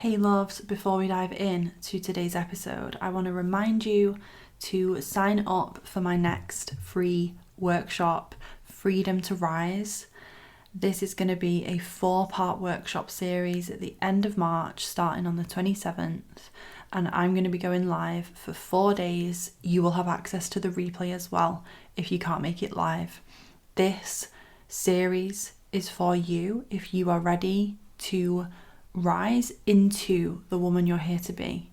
Hey loves, before we dive in to today's episode, I want to remind you to sign up for my next free workshop, Freedom to Rise. This is going to be a 4-part workshop series at the end of March, starting on the 27th, and I'm going to be going live for 4 days. You will have access to the replay as well if you can't make it live. This series is for you if you are ready to rise into the woman you're here to be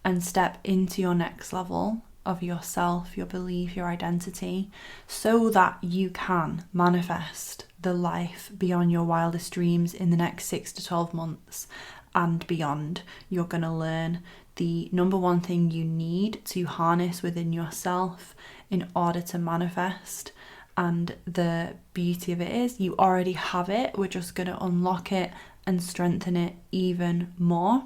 and step into your next level of yourself, your belief, your identity, so that you can manifest the life beyond your wildest dreams in the next 6 to 12 months and beyond. You're going to learn the number one thing you need to harness within yourself in order to manifest. And the beauty of it is you already have it. We're just going to unlock it and strengthen it even more.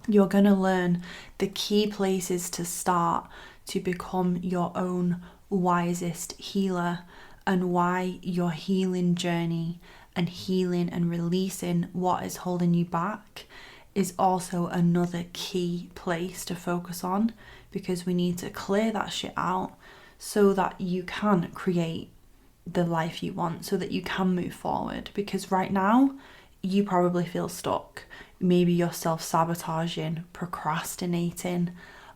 You're going to learn the key places to start to become your own wisest healer, and why your healing journey and healing and releasing what is holding you back is also another key place to focus on, because we need to clear that shit out so that you can create the life you want, so that you can move forward. Because right now you probably feel stuck. Maybe you're self-sabotaging, procrastinating,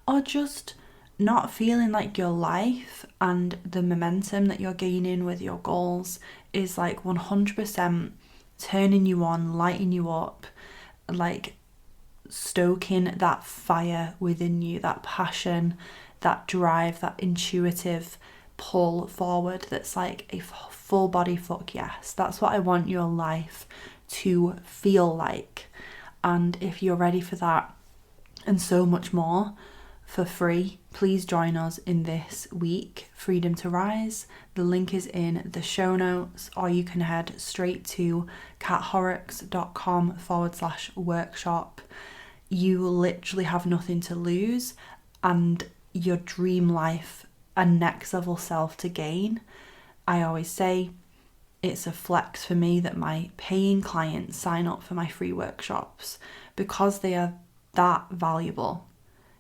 or just not feeling like your life and the momentum that you're gaining with your goals is like 100% turning you on, lighting you up, like stoking that fire within you, that passion, that drive, that intuitive pull forward that's like a full body fuck yes. That's what I want your life to feel like. And if you're ready for that and so much more for free, please join us in this week, Freedom to Rise. The link is in the show notes, or you can head straight to cathorrocks.com/workshop. You literally have nothing to lose, and your dream life and next level self to gain. I always say it's a flex for me that my paying clients sign up for my free workshops, because they are that valuable.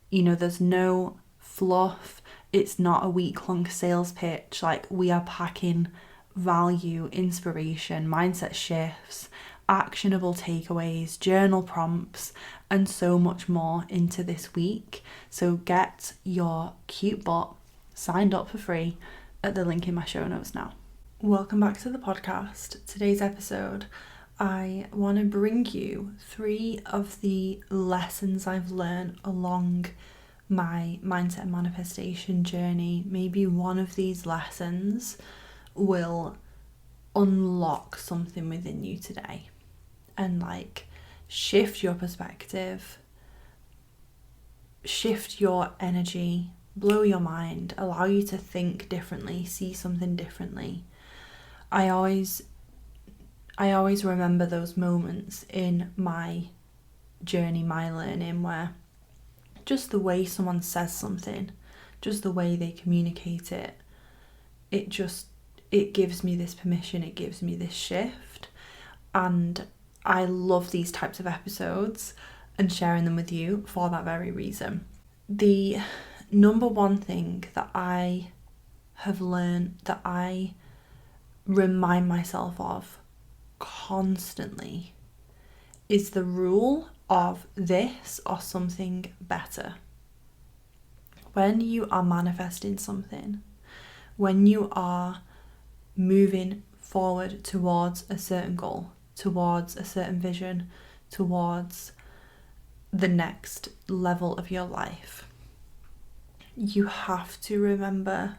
You know, there's no fluff. It's not a week-long sales pitch. Like, we are packing value, inspiration, mindset shifts, actionable takeaways, journal prompts, and so much more into this week. So get your cute butt signed up for free at the link in my show notes now. Welcome back to the podcast. Today's episode, I want to bring you 3 of the lessons I've learned along my mindset and manifestation journey. Maybe one of these lessons will unlock something within you today and like shift your perspective, shift your energy, blow your mind, allow you to think differently, see something differently. I always remember those moments in my journey, my learning, where just the way someone says something, just the way they communicate it, it gives me this permission, it gives me this shift. And I love these types of episodes and sharing them with you for that very reason. The number one thing that I have learned, that I remind myself of constantly, is the rule of this or something better. When you are manifesting something, when you are moving forward towards a certain goal, towards a certain vision, towards the next level of your life, you have to remember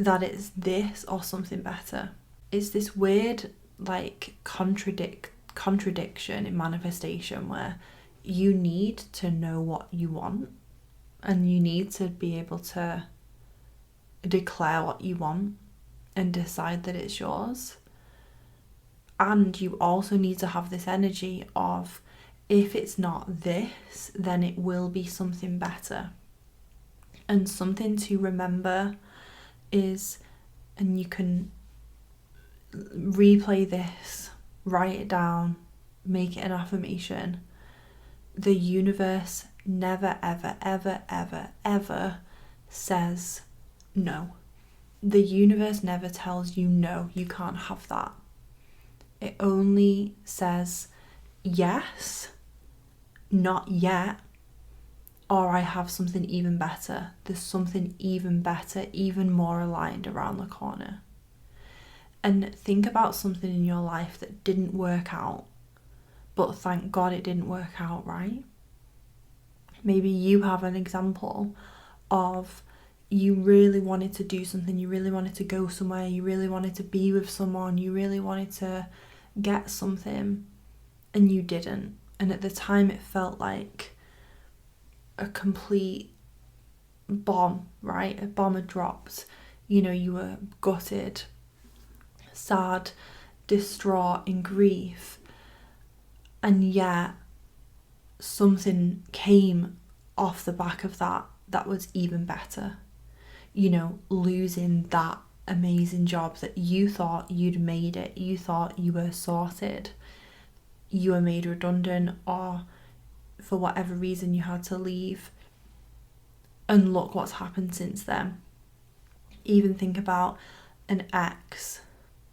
that it's this or something better. It's this weird like contradiction in manifestation, where you need to know what you want and you need to be able to declare what you want and decide that it's yours. And you also need to have this energy of, if it's not this, then it will be something better. And something to remember is, and you can replay this, write it down, make it an affirmation, the universe never, ever, ever, ever, ever says no. The universe never tells you no, you can't have that. It only says yes, not yet, or I have something even better. There's something even better, even more aligned around the corner. And think about something in your life that didn't work out, but thank God it didn't work out, right? Maybe you have an example of you really wanted to do something, you really wanted to go somewhere, you really wanted to be with someone, you really wanted to get something, and you didn't. And at the time it felt like a complete bomb, right? A bomb had dropped. You know, you were gutted, sad, distraught, in grief. And yet something came off the back of that was even better. You know, losing that amazing job that you thought you'd made it, you thought you were sorted, you were made redundant, or for whatever reason you had to leave. And look what's happened since then. Even think about an ex,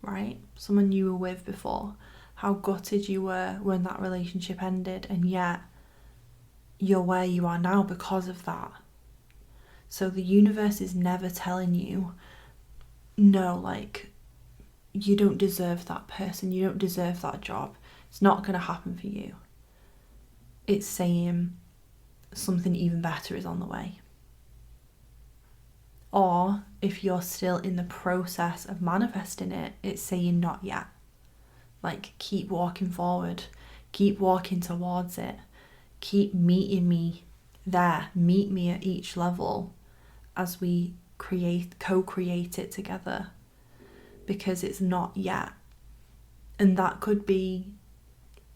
right? Someone you were with before. How gutted you were when that relationship ended, and yet you're where you are now because of that. So the universe is never telling you, no, like, you don't deserve that person, you don't deserve that job, it's not going to happen for you. It's saying something even better is on the way. Or if you're still in the process of manifesting it, it's saying not yet. Like, keep walking forward, keep walking towards it, keep meeting me there, meet me at each level as we co-create it together, because it's not yet. And that could be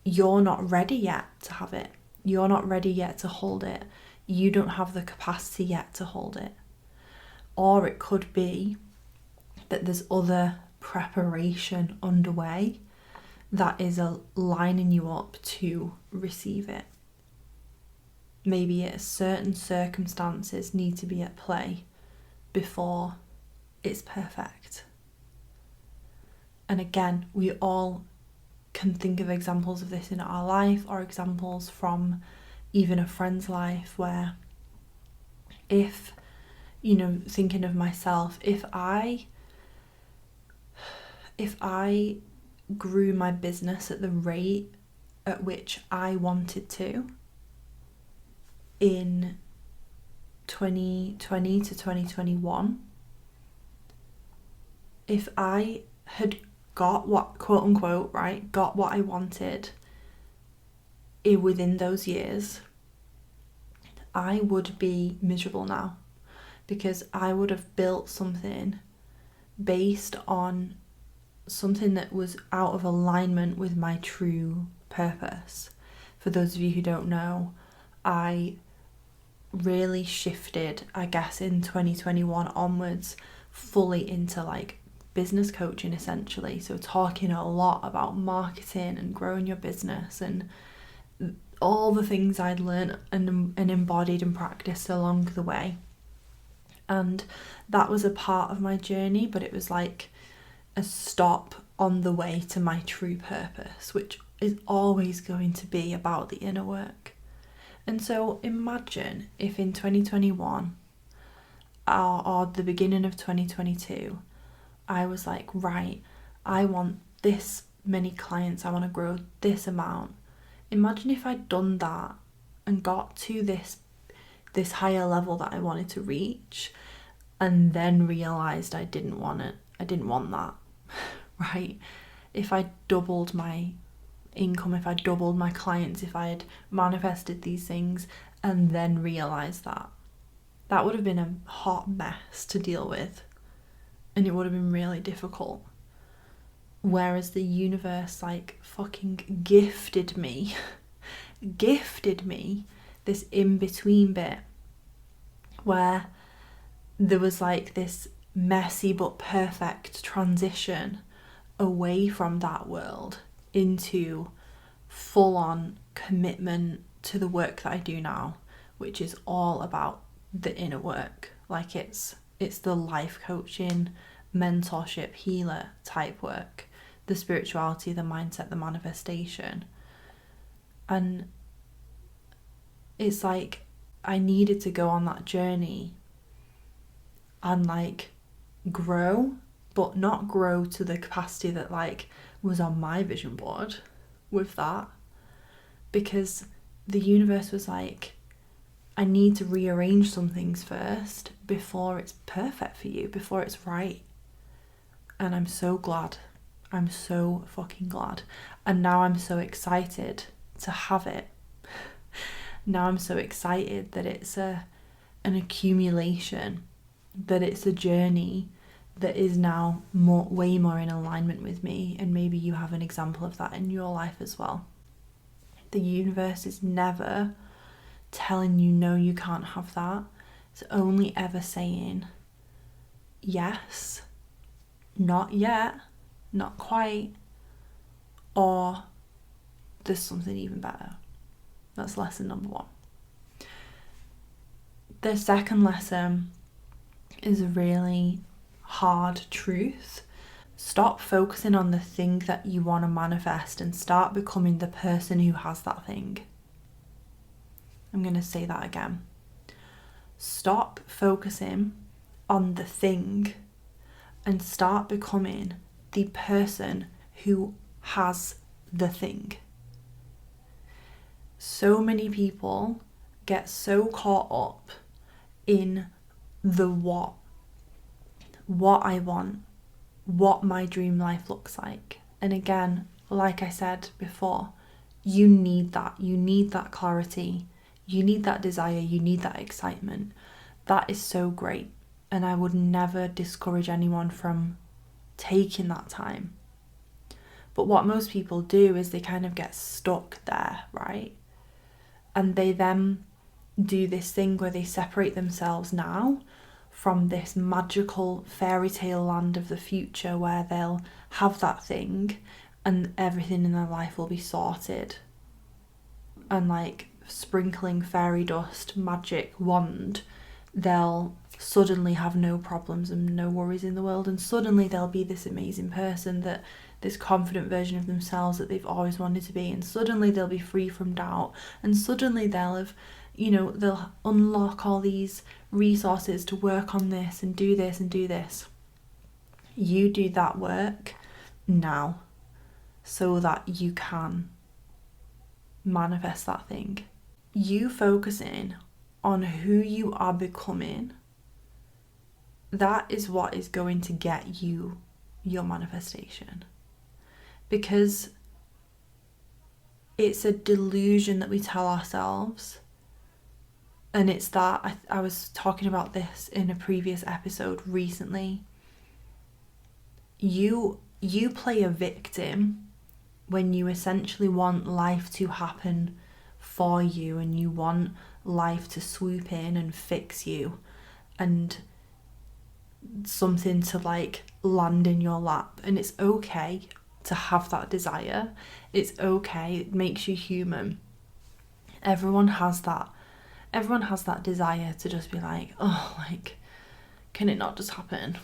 you're not ready yet to have it. You're not ready yet to hold it. You don't have the capacity yet to hold it. Or it could be that there's other preparation underway that is lining you up to receive it. Maybe certain circumstances need to be at play before it's perfect. And again, we all can think of examples of this in our life, or examples from even a friend's life, where if, you know, thinking of myself, if I grew my business at the rate at which I wanted to in 2020 to 2021, if I had got what, quote unquote, right, got what I wanted within those years, I would be miserable now, because I would have built something based on something that was out of alignment with my true purpose. For those of you who don't know, I really shifted, I guess, in 2021 onwards, fully into like business coaching essentially. So talking a lot about marketing and growing your business and all the things I'd learned and embodied and practiced along the way. And that was a part of my journey, but it was like a stop on the way to my true purpose, which is always going to be about the inner work. And so imagine if in 2021 or the beginning of 2022, I was like, right, I want this many clients, I want to grow this amount. Imagine if I'd done that and got to this higher level that I wanted to reach, and then realized I didn't want it. I didn't want that, right? If I doubled my income, if I doubled my clients, if I had manifested these things and then realized that would have been a hot mess to deal with, and it would have been really difficult. Whereas the universe like fucking gifted me this in-between bit where there was like this messy but perfect transition away from that world into full-on commitment, to the work that I do now, which is all about the inner work. Like it's the life coaching, mentorship, healer type work, the spirituality, the mindset, the manifestation. And it's like I needed to go on that journey and like grow, but not grow to the capacity that like was on my vision board with that, because the universe was like, I need to rearrange some things first before it's perfect for you, before it's right. And I'm so glad. I'm so fucking glad. And now I'm so excited to have it. Now I'm so excited that it's an accumulation, that it's a journey that is now way more in alignment with me. And maybe you have an example of that in your life as well. The universe is never telling you no, you can't have that. It's only ever saying yes, not yet, not quite, or there's something even better. That's lesson number 1. The second lesson is a really hard truth. Stop focusing on the thing that you want to manifest and start becoming the person who has that thing. I'm going to say that again. Stop focusing on the thing and start becoming the person who has the thing. So many people get so caught up in the what I want, what my dream life looks like. And again, like I said before, you need that. You need that clarity. You need that desire. You need that excitement. That is so great. And I would never discourage anyone from taking that time. But what most people do is they kind of get stuck there, right? And they then do this thing where they separate themselves now from this magical fairy tale land of the future where they'll have that thing and everything in their life will be sorted. And like sprinkling fairy dust, magic wand, they'll suddenly have no problems and no worries in the world, and suddenly they'll be this amazing person, that this confident version of themselves that they've always wanted to be, and suddenly they'll be free from doubt, and suddenly they'll have, they'll unlock all these resources to work on this and do this and do this. You do that work now so that you can manifest that thing. You focusing on who you are becoming, that is what is going to get you your manifestation. Because it's a delusion that we tell ourselves. And it's that, I was talking about this in a previous episode recently. You play a victim when you essentially want life to happen for you, and you want life to swoop in and fix you, and something to like land in your lap. And it's okay to have that desire. It's okay. It makes you human. Everyone has that desire to just be like, oh, like, can it not just happen?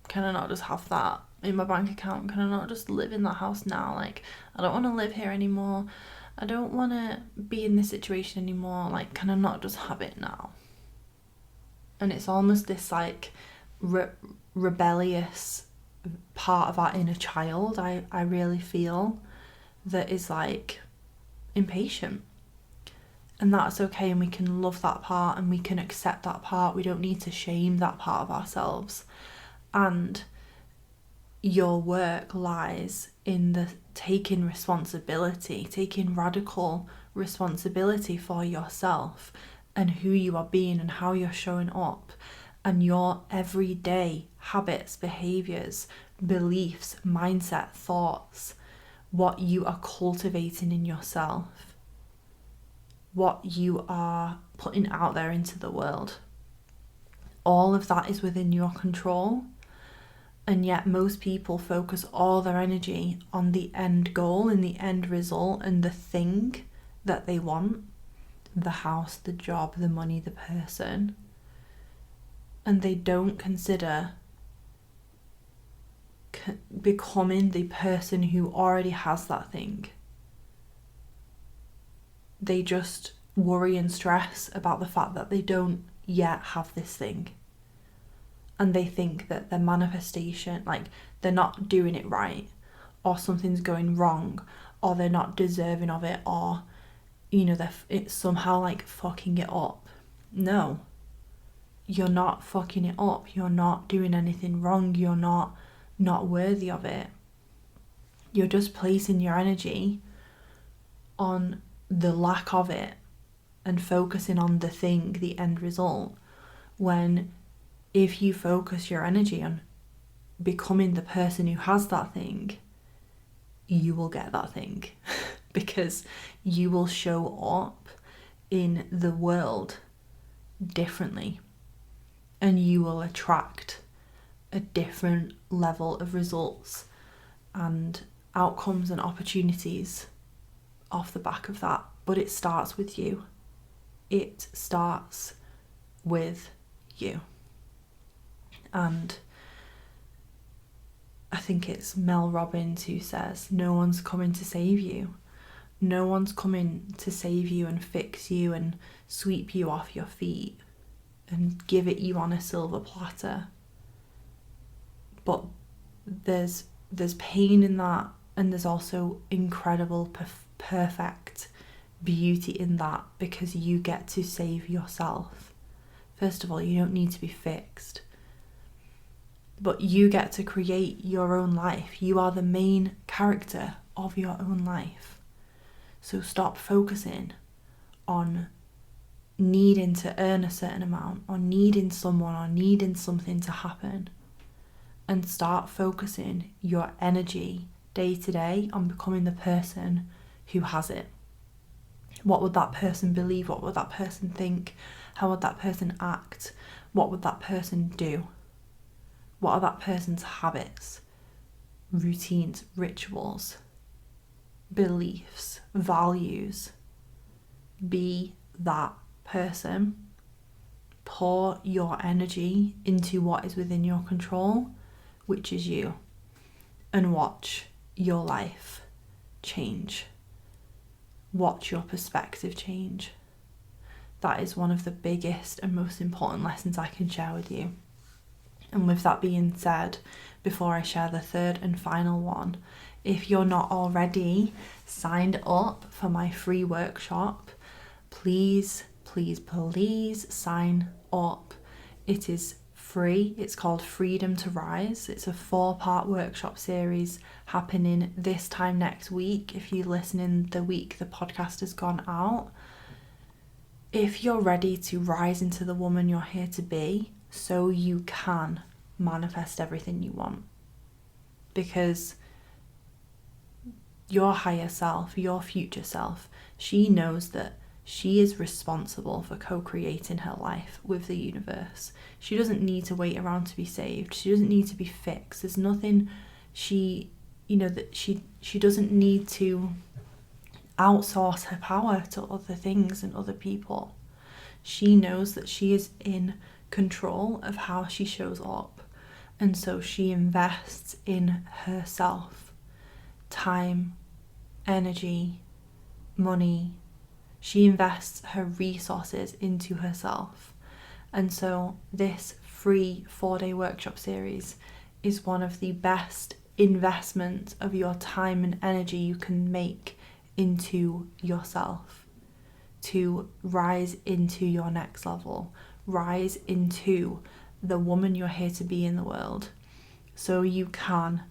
Can I not just have that in my bank account? Can I not just live in that house now? Like, I don't want to live here anymore. I don't want to be in this situation anymore. Like, can I not just have it now? And it's almost this like rebellious part of our inner child, I really feel, that is like impatient. And that's okay, and we can love that part and we can accept that part. We don't need to shame that part of ourselves. And your work lies in the taking radical responsibility for yourself and who you are being and how you're showing up, and your everyday habits, behaviours, beliefs, mindset, thoughts, what you are cultivating in yourself, what you are putting out there into the world. All of that is within your control. And yet most people focus all their energy on the end goal and the end result and the thing that they want, the house, the job, the money, the person, and they don't consider becoming the person who already has that thing. They just worry and stress about the fact that they don't yet have this thing. And they think that their manifestation, like, they're not doing it right, or something's going wrong, or they're not deserving of it, or, you know, it's somehow like fucking it up. No, you're not fucking it up. You're not doing anything wrong. You're not worthy of it. You're just placing your energy on the lack of it and focusing on the thing, the end result, when if you focus your energy on becoming the person who has that thing, you will get that thing because you will show up in the world differently and you will attract a different level of results and outcomes and opportunities off the back of that. But it starts with you. It starts with you. And I think it's Mel Robbins who says, no one's coming to save you. No one's coming to save you and fix you and sweep you off your feet and give it you on a silver platter. But there's pain in that, and there's also incredible perfect beauty in that, because you get to save yourself. First of all, you don't need to be fixed, but you get to create your own life. You are the main character of your own life. So stop focusing on needing to earn a certain amount, or needing someone, or needing something to happen, and start focusing your energy day to day on becoming the person who has it. What would that person believe? What would that person think? How would that person act? What would that person do? What are that person's habits, routines, rituals, beliefs, values? Be that person. Pour your energy into what is within your control, which is you, and watch your life change. Watch your perspective change. That is one of the biggest and most important lessons I can share with you. And with that being said, before I share the third and final one, if you're not already signed up for my free workshop, please sign up. It is free. It's called Freedom to Rise. It's a 4-part workshop series happening this time next week. If you're listening the week the podcast has gone out, if you're ready to rise into the woman you're here to be, so you can manifest everything you want, because your higher self, your future self, she knows that she is responsible for co-creating her life with the universe. She doesn't need to wait around to be saved. She doesn't need to be fixed. There's nothing she doesn't need to outsource her power to other things and other people. She knows that she is in control of how she shows up, and so she invests in herself. Time, energy, money. She invests her resources into herself. And so this free 4-day workshop series is one of the best investments of your time and energy you can make into yourself, to rise into your next level, rise into the woman you're here to be in the world, so you can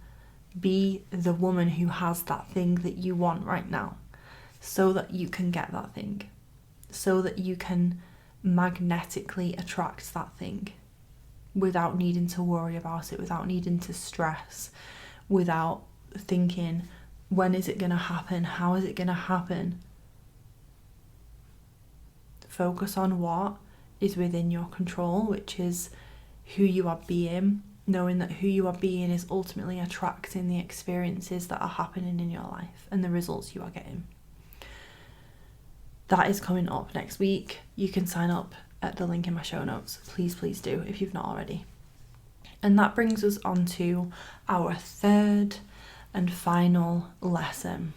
be the woman who has that thing that you want right now, so that you can get that thing, so that you can magnetically attract that thing without needing to worry about it, without needing to stress, without thinking, when is it going to happen? How is it going to happen? Focus on what is within your control, which is who you are being, knowing that who you are being is ultimately attracting the experiences that are happening in your life and the results you are getting. That is coming up next week. You can sign up at the link in my show notes. Please do if you've not already. And that brings us on to our third and final lesson.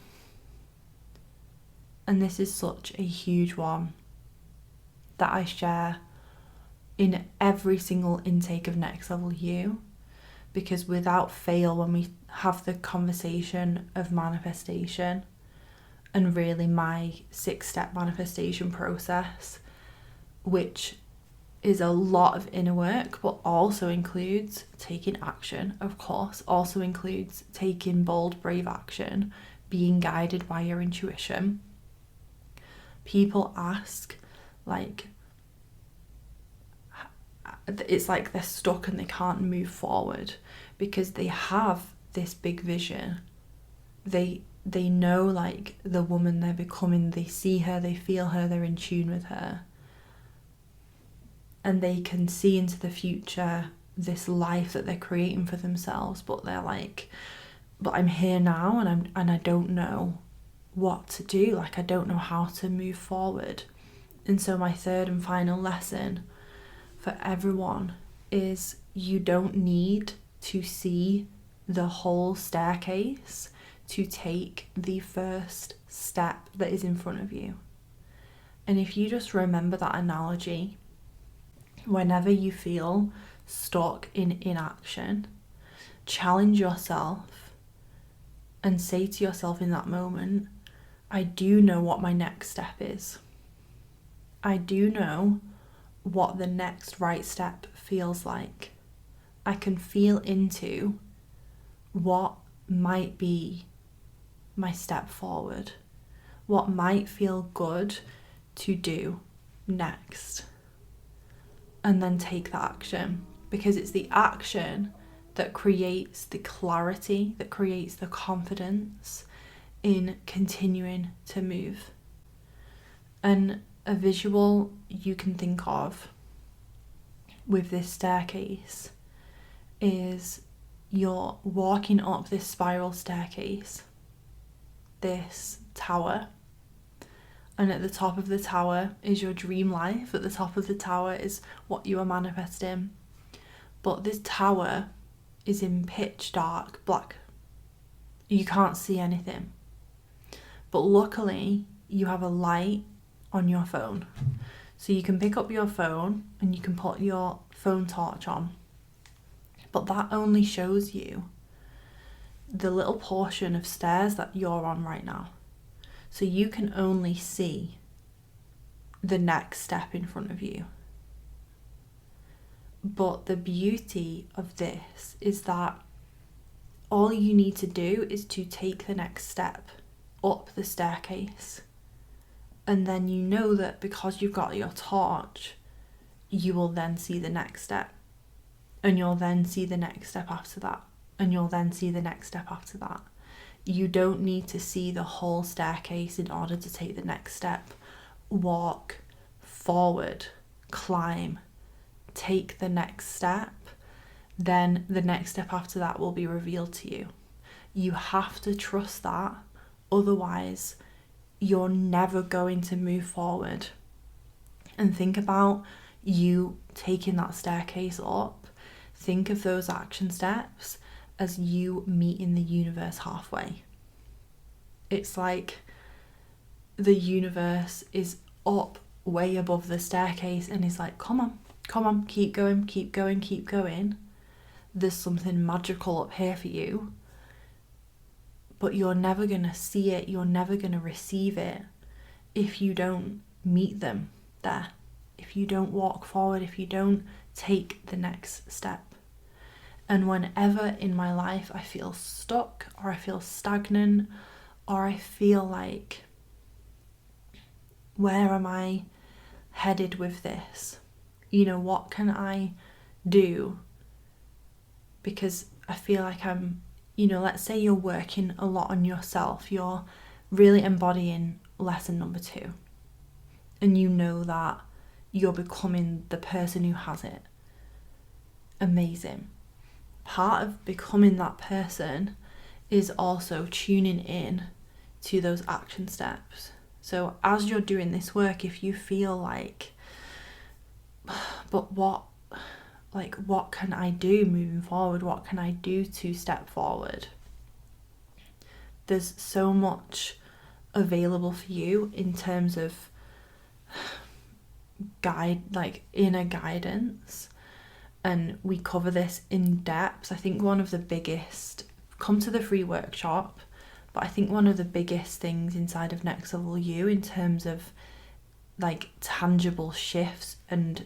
And this is such a huge one that I share in every single intake of Next Level You, because without fail, when we have the conversation of manifestation and really my 6-step manifestation process, which is a lot of inner work, but also includes taking action, of course, also includes taking bold, brave action, being guided by your intuition. People ask, like, it's like they're stuck and they can't move forward because they have this big vision. They know, like, the woman they're becoming, they see her, they feel her, they're in tune with her. And they can see into the future this life that they're creating for themselves, but they're like, but I'm here now and I don't know what to do. Like, I don't know how to move forward. And so my third and final lesson for everyone is you don't need to see the whole staircase to take the first step that is in front of you. And if you just remember that analogy, whenever you feel stuck in inaction, challenge yourself and say to yourself in that moment, I do know what my next step is. I do know what the next right step feels like. I can feel into what might be my step forward, what might feel good to do next. And then take that action, because it's the action that creates the clarity, that creates the confidence in continuing to move. And a visual you can think of with this staircase is you're walking up this spiral staircase, this tower, and at the top of the tower is your dream life. At the top of the tower is what you are manifesting. But this tower is in pitch dark black. You can't see anything. But luckily, you have a light on your phone. So you can pick up your phone and you can put your phone torch on. But that only shows you the little portion of stairs that you're on right now. So you can only see the next step in front of you. But the beauty of this is that all you need to do is to take the next step up the staircase. And then you know that because you've got your torch, you will then see the next step. And you'll then see the next step after that. And you'll then see the next step after that. You don't need to see the whole staircase in order to take the next step. Walk forward, climb, take the next step. Then the next step after that will be revealed to you. You have to trust that, otherwise you're never going to move forward. And think about you taking that staircase up. Think of those action steps as you meeting the universe halfway. It's like the universe is up way above the staircase and is like, come on, keep going. There's something magical up here for you. But you're never going to see it, you're never going to receive it if you don't meet them there. If you don't walk forward, if you don't take the next step. And whenever in my life I feel stuck or I feel stagnant or I feel like, where am I headed with this? You know, what can I do? Because I feel like I'm, let's say you're working a lot on yourself, you're really embodying lesson number 2, and you know that you're becoming the person who has it. Amazing. Part of becoming that person is also tuning in to those action steps. So as you're doing this work, if you feel like, but what can I do moving forward? What can I do to step forward? There's so much available for you in terms of inner guidance, and we cover this in depth. I think one of the biggest, come to the free workshop, but I think one of the biggest things inside of Next Level You in terms of like tangible shifts and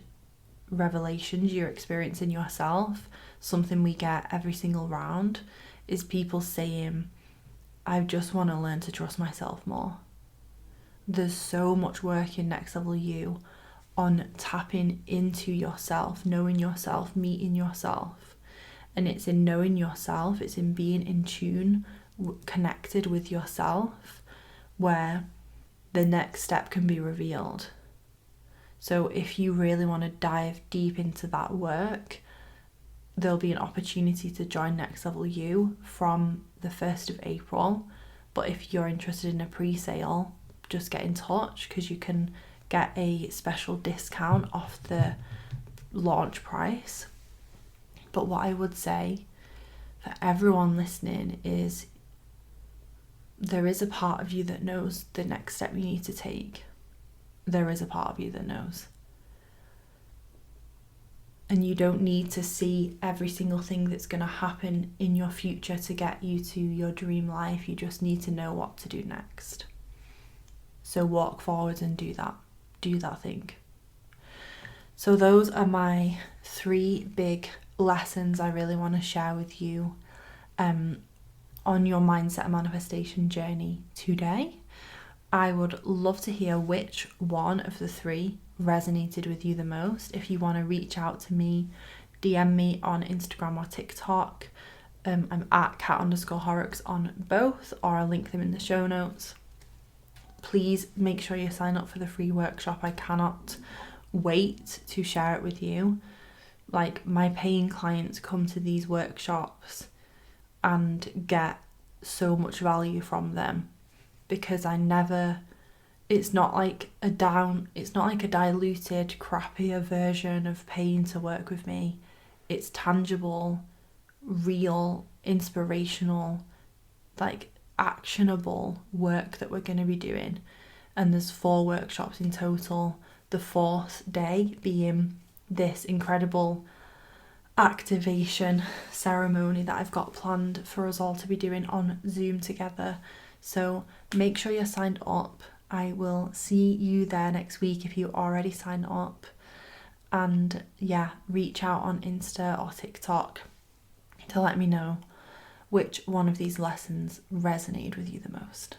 revelations you're experiencing yourself, something we get every single round, is people saying, I just want to learn to trust myself more. There's so much work in Next Level You on tapping into yourself, knowing yourself, meeting yourself. And it's in knowing yourself, it's in being in tune, connected with yourself, where the next step can be revealed. So if you really want to dive deep into that work, there'll be an opportunity to join Next Level You from the 1st of April. But if you're interested in a pre-sale, just get in touch, because you can get a special discount off the launch price. But what I would say for everyone listening is, there is a part of you that knows the next step you need to take. There is a part of you that knows. And you don't need to see every single thing that's going to happen in your future to get you to your dream life. You just need to know what to do next. So walk forward and do that. Do that thing. So those are my 3 big lessons I really want to share with you on your mindset and manifestation journey today. I would love to hear which one of the 3 resonated with you the most. If you want to reach out to me, DM me on Instagram or TikTok. I'm at cat_Horrocks on both, or I'll link them in the show notes. Please make sure you sign up for the free workshop. I cannot wait to share it with you. Like, my paying clients come to these workshops and get so much value from them, because it's not like a diluted, crappier version of paying to work with me. It's tangible, real, inspirational, like actionable work that we're going to be doing. And there's 4 workshops in total, the 4th day being this incredible activation ceremony that I've got planned for us all to be doing on Zoom together. So make sure you're signed up. I will see you there next week if you already signed up. And yeah, reach out on Insta or TikTok to let me know which one of these lessons resonated with you the most.